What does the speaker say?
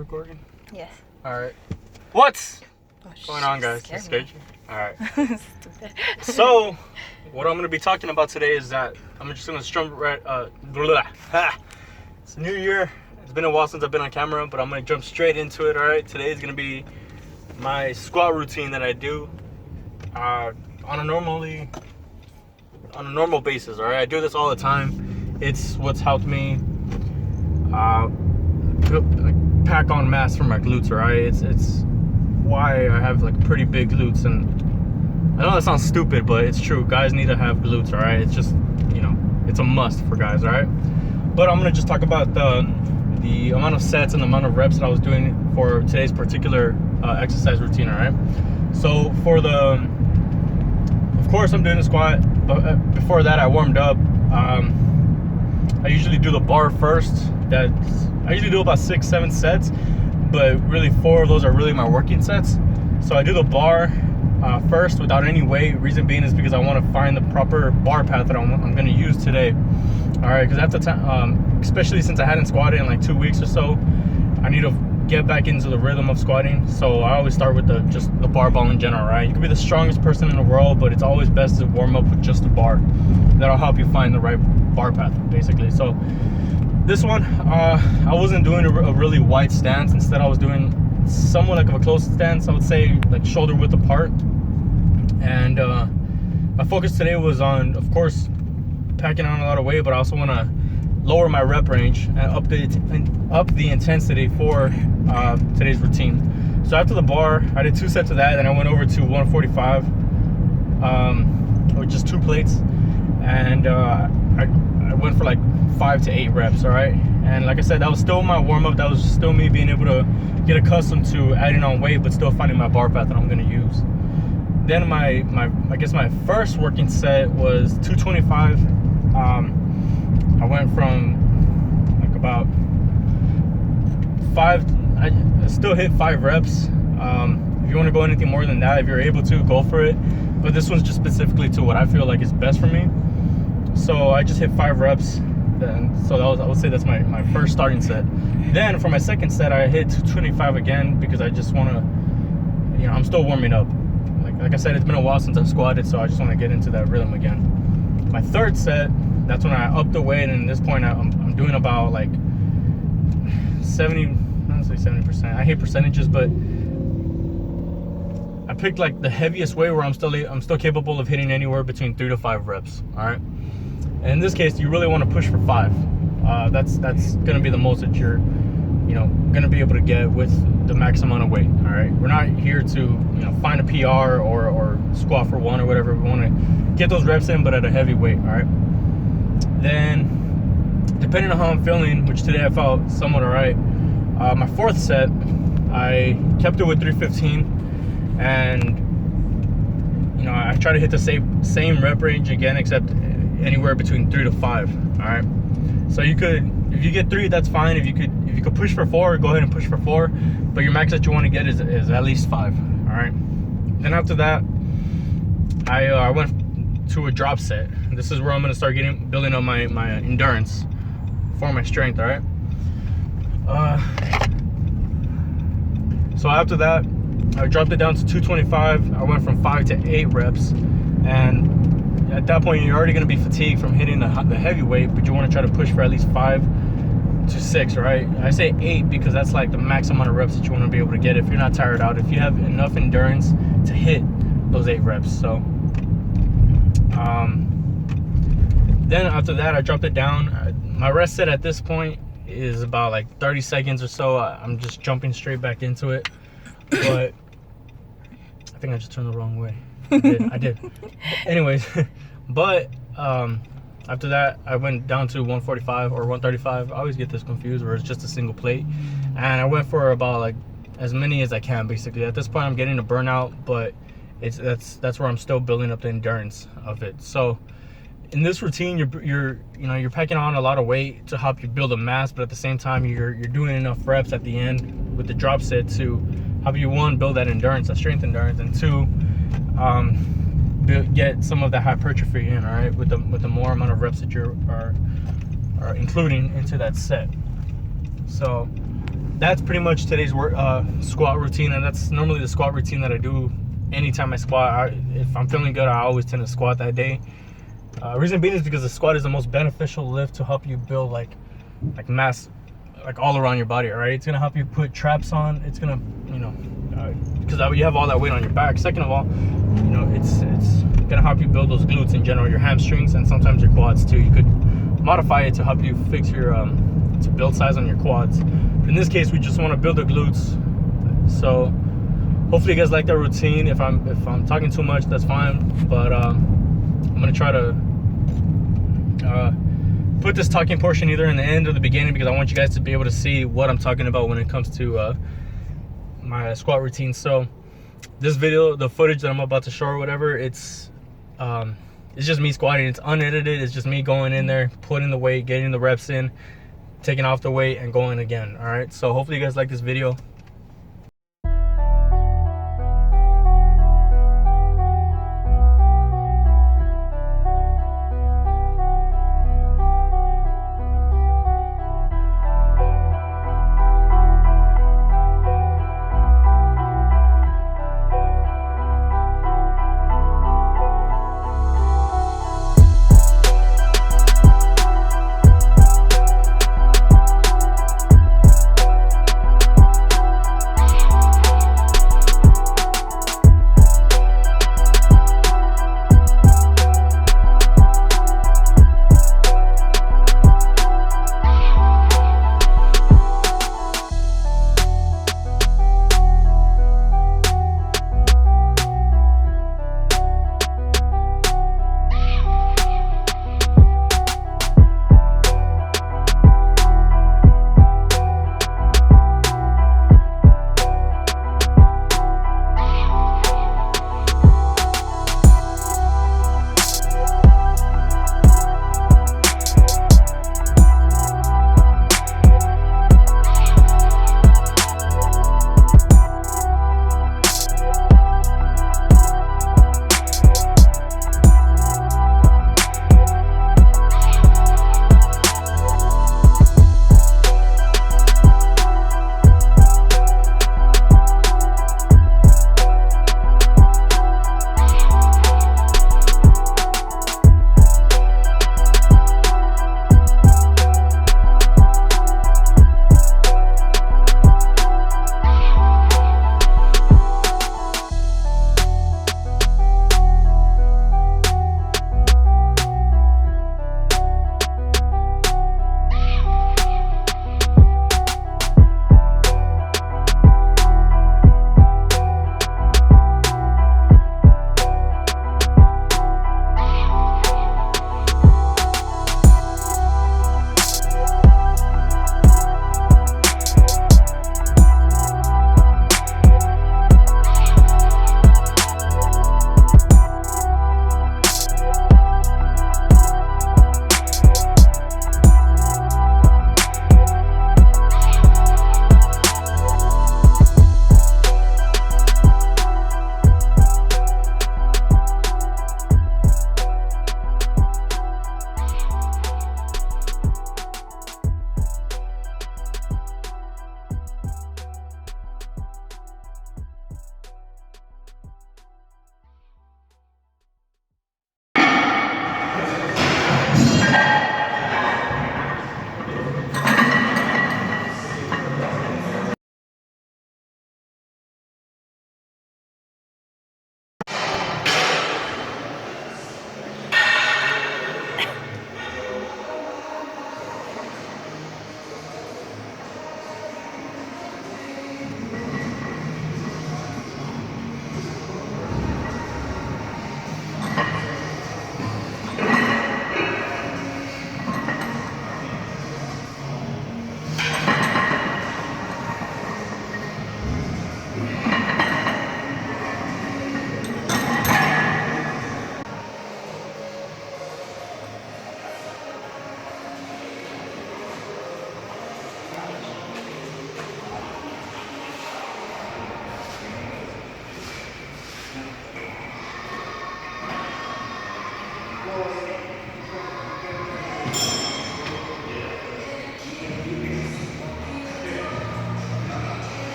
recording? Yes. Alright. What's going on, guys? Scared you? Alright. So, what I'm going to be talking about today is that I'm just going to jump right... It's a new year. It's been a while since I've been on camera, but I'm going to jump straight into it, alright? Today is going to be my squat routine that I do on a normal basis, alright? I do this all the time. It's what's helped me pack on mass for my glutes, right? It's why I have like pretty big glutes, and I know that sounds stupid, but it's true. Guys need to have glutes, all right? It's just, you know, it's a must for guys, all right? But I'm gonna just talk about the amount of sets and the amount of reps that I was doing for today's particular exercise routine, all right? So for of course I'm doing a squat, but before that I warmed up. I usually do the bar first. I usually do about 6-7 sets, but really 4 of those are really my working sets. So I do the bar first without any weight. Reason being is because I want to find the proper bar path that I'm going to use today. All right, because at the time, especially since I hadn't squatted in like 2 weeks or so, I need to get back into the rhythm of squatting. So I always start with just the barbell in general, right? You can be the strongest person in the world, but it's always best to warm up with just the bar. That'll help you find the right bar path, basically. So this one, I wasn't doing a really wide stance. Instead, I was doing somewhat like of a close stance. I would say like shoulder width apart. And my focus today was on, of course, packing on a lot of weight, but I also want to lower my rep range and up the intensity for today's routine. So after the bar, I did 2 sets of that, and I went over to 145 with just 2 plates, and I went for like 5 to 8 reps. All right, and like I said, that was still my warm-up. That was still me being able to get accustomed to adding on weight, but still finding my bar path that I'm going to use. Then I guess my first working set was 225. I went from like about 5. I still hit 5 reps. If you want to go anything more than that, if you're able to, go for it. But this one's just specifically to what I feel like is best for me. So I just hit 5 reps. So I would say that's my first starting set. Then for my second set, I hit 225 again, because I just want to, you know, I'm still warming up. Like I said, it's been a while since I've squatted, so I just want to get into that rhythm again. My third set, that's when I upped the weight, and at this point I'm doing about like 70, I don't say 70%. I hate percentages, but I picked like the heaviest weight where I'm still capable of hitting anywhere between 3 to 5 reps. All right. And in this case, you really want to push for 5. That's gonna be the most that you're, you know, gonna be able to get with the max amount of weight. All right. We're not here to, you know, find a PR or squat for 1 or whatever. We want to get those reps in, but at a heavy weight. All right. Then, depending on how I'm feeling, which today I felt somewhat all right, my fourth set, I kept it with 315, and you know, I try to hit the same rep range again, except anywhere between 3 to 5. All right. So you could, if you get 3, that's fine. If you could push for 4, go ahead and push for 4. But your max that you want to get is at least 5. All right. Then after that, I went to a drop set. This is where I'm gonna start building up my endurance for my strength. All right. So after that, I dropped it down to 225. I went from 5 to 8 reps, and at that point you're already gonna be fatigued from hitting the heavy weight, but you want to try to push for at least 5 to 6. Right. I say 8 because that's like the max amount of reps that you want to be able to get if you're not tired out, if you have enough endurance to hit those 8 reps. So then after that, I dropped it down. My rest set at this point is about like 30 seconds or so. I'm just jumping straight back into it, but I think I just turned the wrong way. I did. Anyways, but after that, I went down to 145 or 135. I always get this confused, where it's just a single plate, and I went for about like as many as I can. Basically, at this point, I'm getting a burnout, but that's where I'm still building up the endurance of it. So in this routine, you're packing on a lot of weight to help you build a mass, but at the same time you're doing enough reps at the end with the drop set to help you, 1, build that endurance, that strength endurance, and 2, get some of that hypertrophy in. All right, with the more amount of reps that you are including into that set. So that's pretty much today's squat routine, and that's normally the squat routine that I do anytime I squat. If I'm feeling good, I always tend to squat that day. Reason being is because the squat is the most beneficial lift to help you build like mass, like all around your body. All right, it's gonna help you put traps on. It's gonna, you know, because you have all that weight on your back. Second of all, you know, it's gonna help you build those glutes in general, your hamstrings, and sometimes your quads too. You could modify it to help you fix your to build size on your quads. But in this case, we just want to build the glutes. So hopefully you guys like that routine. If I'm talking too much, that's fine, but I'm gonna try to put this talking portion either in the end or the beginning, because I want you guys to be able to see what I'm talking about when it comes to my squat routine. So this video, the footage that I'm about to show or whatever, it's just me squatting. It's unedited. It's just me going in there, putting the weight, getting the reps in, taking off the weight, and going again. All right, so hopefully you guys like this video.